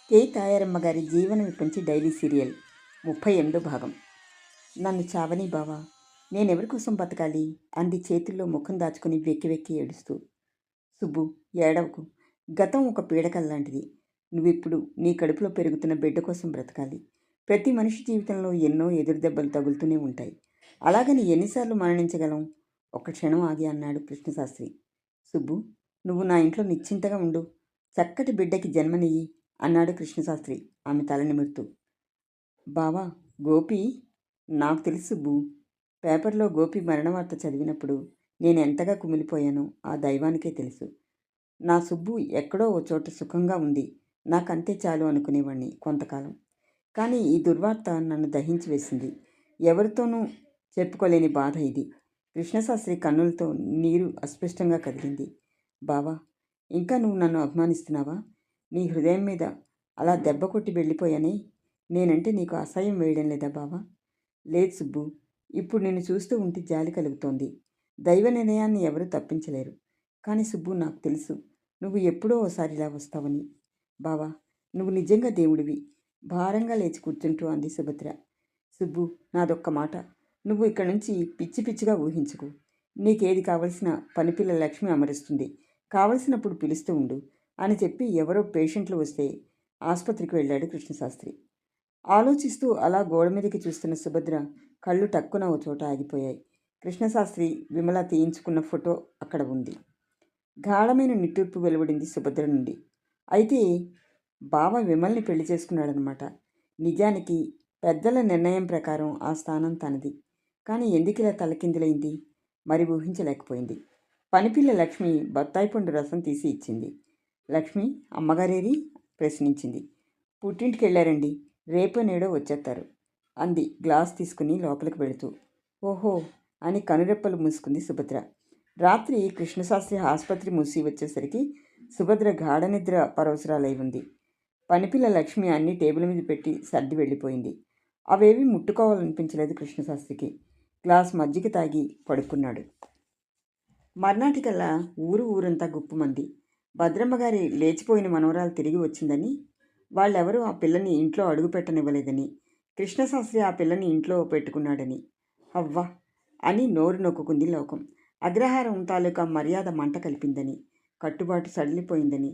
కే తాయారమ్మ గారి జీవన విపంచి daily serial 38వ భాగం. నన్ను చావని బావా, నేనెవరి కోసం బతకాలి అంది చేతుల్లో ముఖం దాచుకుని వెక్కి వెక్కి ఏడుస్తూ. సుబ్బు, ఏడవకు. గతం ఒక పీడకల్లాంటిది. నువ్విప్పుడు నీ కడుపులో పెరుగుతున్న బిడ్డ కోసం బ్రతకాలి. ప్రతి మనిషి జీవితంలో ఎన్నో ఎదురు దెబ్బలు తగులుతూనే ఉంటాయి. అలాగని ఎన్నిసార్లు మరణించగలం? ఒక్క క్షణం ఆగి అన్నాడు కృష్ణశాస్త్రి. సుబ్బు, నువ్వు నా ఇంట్లో నిశ్చింతగా ఉండు. చక్కటి బిడ్డకి జన్మనియ్యి అన్నాడు కృష్ణశాస్త్రి ఆమె తల నిమురుతూ. బావా, గోపి, నాకు తెలుసు సుబ్బు. పేపర్లో గోపి మరణ వార్త చదివినప్పుడు నేను ఎంతగా కుమిలిపోయానో ఆ దైవానికే తెలుసు. నా సుబ్బు ఎక్కడో ఓ చోట సుఖంగా ఉంది, నాకంతే చాలు అనుకునేవాణ్ణి కొంతకాలం. కానీ ఈ దుర్వార్త నన్ను దహించి వేసింది. ఎవరితోనూ చెప్పుకోలేని బాధ ఇది. కృష్ణశాస్త్రి కన్నులతో నీరు అస్పష్టంగా కదిలింది. బావా, ఇంకా నువ్వు నన్ను అభిమానిస్తున్నావా? నీ హృదయం మీద అలా దెబ్బ కొట్టి వెళ్ళిపోయానే, నేనంటే నీకు అసహ్యం వేయడం లేదా బావా? లేదు సుబ్బు, ఇప్పుడు నిన్ను చూస్తూ ఉంటే జాలి కలుగుతోంది. దైవ నిర్ణయాన్ని ఎవరూ తప్పించలేరు. కానీ సుబ్బు, నాకు తెలుసు నువ్వు ఎప్పుడో ఓసారి ఇలా వస్తావని. బావా, నువ్వు నిజంగా దేవుడివి. భారంగా లేచి కూర్చుంటూ అంది సుభద్ర. సుబ్బు, నాదొక్క మాట. నువ్వు ఇక్కడి నుంచి పిచ్చి పిచ్చిగా ఊహించుకు. నీకేది కావలసిన పనిపిల్ల లక్ష్మి అమరుస్తుంది. కావలసినప్పుడు పిలుస్తూ ఉండు అని చెప్పి ఎవరో పేషెంట్లు వస్తే ఆసుపత్రికి వెళ్ళాడు కృష్ణశాస్త్రి. ఆలోచిస్తూ అలా గోడ మీదకి చూస్తున్న సుభద్ర కళ్ళు టక్కున ఓ చోట ఆగిపోయాయి. కృష్ణశాస్త్రి విమల తీయించుకున్న ఫోటో అక్కడ ఉంది. గాఢమైన నిట్టూర్పు వెలువడింది సుభద్ర నుండి. అయితే బావ విమల్ని పెళ్లి చేసుకున్నాడనమాట. నిజానికి పెద్దల నిర్ణయం ప్రకారం ఆ స్థానం తనది. కానీ ఎందుకిలా తలకిందులైంది? మరి ఊహించలేకపోయింది. పనిపిల్ల లక్ష్మి బత్తాయి పండు రసం తీసి ఇచ్చింది. లక్ష్మి, అమ్మగారేరి ప్రశ్నించింది. పుట్టింటికి వెళ్ళారండి, రేపో నేడో వచ్చేస్తారు అంది గ్లాస్ తీసుకుని లోపలికి వెళుతూ. ఓహో అని కనురెప్పలు మూసుకుంది సుభద్ర. రాత్రి కృష్ణశాస్త్రి ఆసుపత్రి మూసి వచ్చేసరికి సుభద్ర గాఢ నిద్ర పరవసరాలై ఉంది. పనిపిల్ల లక్ష్మి అన్ని టేబుల్ మీద పెట్టి సర్ది వెళ్ళిపోయింది. అవేవి ముట్టుకోవాలనిపించలేదు కృష్ణశాస్త్రికి. గ్లాస్ మజ్జిగ తాగి పడుకున్నాడు. మర్నాటికల్లా ఊరంతా గుప్పుమంది. భద్రమ్మగారి లేచిపోయిన మనవరాలు తిరిగి వచ్చిందని, వాళ్ళెవరూ ఆ పిల్లని ఇంట్లో అడుగు పెట్టనివ్వలేదని, కృష్ణశాస్త్రి ఆ పిల్లని ఇంట్లో పెట్టుకున్నాడని. అవ్వా అని నోరు నొక్కుంది లోకం. అగ్రహారం తాలూకా మర్యాద మంట కలిపిందని, కట్టుబాటు సడలిపోయిందని,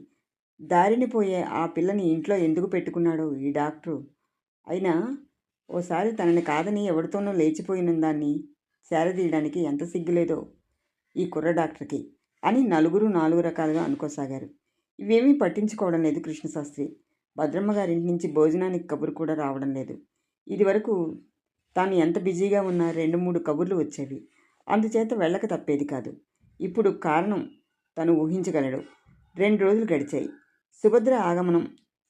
దారిని పోయే ఆ పిల్లని ఇంట్లో ఎందుకు పెట్టుకున్నాడో ఈ డాక్టరు. అయినా ఓసారి తనని కాదని ఎవరితోనో లేచిపోయిన దాన్ని సేరదీయడానికి ఎంత సిగ్గులేదో ఈ కుర్ర డాక్టర్కి అని నలుగురు నాలుగు రకాలుగా అనుకోసాగారు. ఇవేమీ పట్టించుకోవడం లేదు కృష్ణశాస్త్రి. భద్రమ్మ గారింటి నుంచి భోజనానికి కబురు కూడా రావడం లేదు. ఇదివరకు తాను ఎంత బిజీగా ఉన్నా 2-3 కబుర్లు వచ్చేవి. అందుచేత వెళ్ళక తప్పేది కాదు. ఇప్పుడు కారణం తను ఊహించగలడు. 2 రోజులు గడిచాయి. సుభద్ర ఆగమనం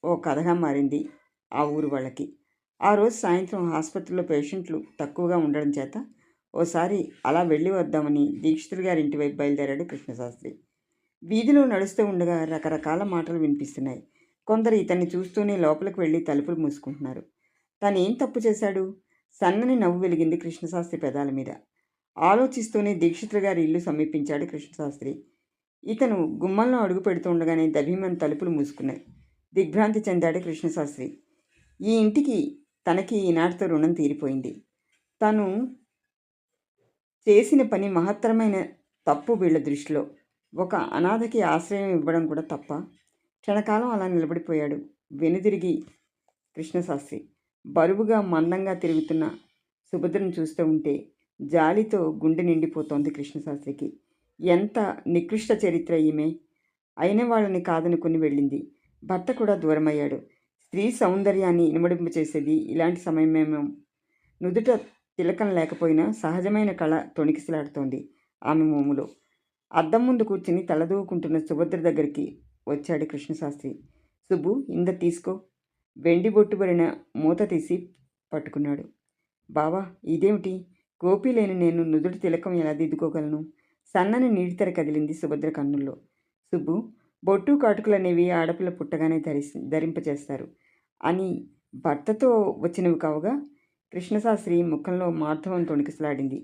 ఓ కథగా మారింది ఆ ఊరు వాళ్ళకి. ఆ రోజు సాయంత్రం ఆసుపత్రిలో పేషెంట్లు తక్కువగా ఉండడం చేత ఓసారి అలా వెళ్ళి వద్దామని దీక్షితులు గారింటి వైపు బయలుదేరాడు కృష్ణశాస్త్రి. వీధిలో నడుస్తూ ఉండగా రకరకాల మాటలు వినిపిస్తున్నాయి. కొందరు ఇతన్ని చూస్తూనే లోపలికి వెళ్ళి తలుపులు మూసుకుంటున్నారు. తను ఏం తప్పు చేశాడు? సన్నని నవ్వు వెలిగింది కృష్ణశాస్త్రి పెదాల మీద. ఆలోచిస్తూనే దీక్షితులు గారి ఇల్లు సమీపించాడు కృష్ణశాస్త్రి. ఇతను గుమ్మంలో అడుగు పెడుతుండగానే దభీమని తలుపులు మూసుకున్నాయి. దిగ్భ్రాంతి చెందాడు కృష్ణశాస్త్రి. ఈ ఇంటికి తనకి ఈనాటితో రుణం తీరిపోయింది. తను చేసిన పని మహత్తరమైన తప్పు వీళ్ళ దృష్టిలో. ఒక అనాథకి ఆశ్రయం ఇవ్వడం కూడా తప్ప. క్షణకాలం అలా నిలబడిపోయాడు వెనుదిరిగి కృష్ణశాస్త్రి. బరువుగా మందంగా తిరుగుతున్న సుభద్రను చూస్తూ ఉంటే జాలితో గుండె నిండిపోతోంది కృష్ణశాస్త్రికి. ఎంత నికృష్ట చరిత్ర ఈమె! అయిన వాళ్ళని కాదనుకుని వెళ్ళింది. భర్త కూడా దూరమయ్యాడు. స్త్రీ సౌందర్యాన్ని ఇనుమడింపు చేసేది ఇలాంటి సమయమేమో. నుదుట తిలకం లేకపోయినా సహజమైన కళ తొణికిసలాడుతోంది ఆమె మోములో. అద్దం ముందు కూర్చుని తలదూకుంటున్న సుభద్ర దగ్గరికి వచ్చాడు కృష్ణశాస్త్రి. సుబ్బు, ఇంద తీసుకో. వెండి బొట్టుబడిన మూత తీసి పట్టుకున్నాడు. బావా, ఇదేమిటి? గోపి లేని నేను నుదుటి తిలకం ఎలా దిద్దుకోగలను? సన్నని నీటితెర కదిలింది సుభద్ర కన్నుల్లో. సుబ్బు, బొట్టు కాటుకులనేవి ఆడపిల్ల పుట్టగానే ధరింపచేస్తారు అని భర్తతో వచ్చినవి కావుగా. కృష్ణశాస్త్రి ముఖంలో మార్ధవం తొణికిసలాడింది.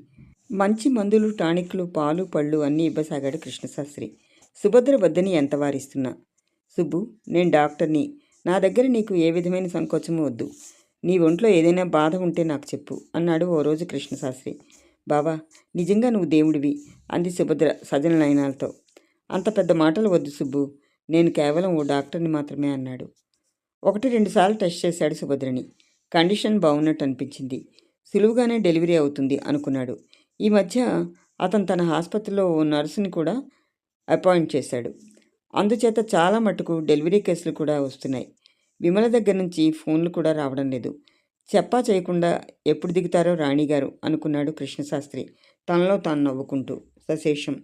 మంచి మందులు, టానిక్లు, పాలు, పళ్ళు అన్నీ ఇవ్వసాగాడు కృష్ణశాస్త్రి. సుభద్ర వద్దని ఎంత వారిస్తున్నా. సుబ్బు, నేను డాక్టర్ని. నా దగ్గర నీకు ఏ విధమైన సంకోచము వద్దు. నీ ఒంట్లో ఏదైనా బాధ ఉంటే నాకు చెప్పు అన్నాడు ఓ రోజు కృష్ణశాస్త్రి. బావా, నిజంగా నువ్వు దేవుడివి అంది సుభద్ర సజన నయనాలతో. అంత పెద్ద మాటలు వద్దు సుబ్బు, నేను కేవలం ఓ డాక్టర్ని మాత్రమే అన్నాడు. 1-2 సార్లు టెస్ట్ చేశాడు సుభద్రని. కండిషన్ బాగున్నట్టు అనిపించింది. సులువుగానే డెలివరీ అవుతుంది అనుకున్నాడు. ఈ మధ్య అతను తన ఆసుపత్రిలో ఓ నర్సుని కూడా అపాయింట్ చేశాడు. అందుచేత చాలా మటుకు డెలివరీ కేసులు కూడా వస్తున్నాయి. విమల దగ్గర నుంచి ఫోన్లు కూడా రావడం లేదు. చెప్పా చేయకుండా ఎప్పుడు దిగుతారో రాణిగారు అనుకున్నాడు కృష్ణశాస్త్రి తనలో తాను నవ్వుకుంటూ. సశేషం.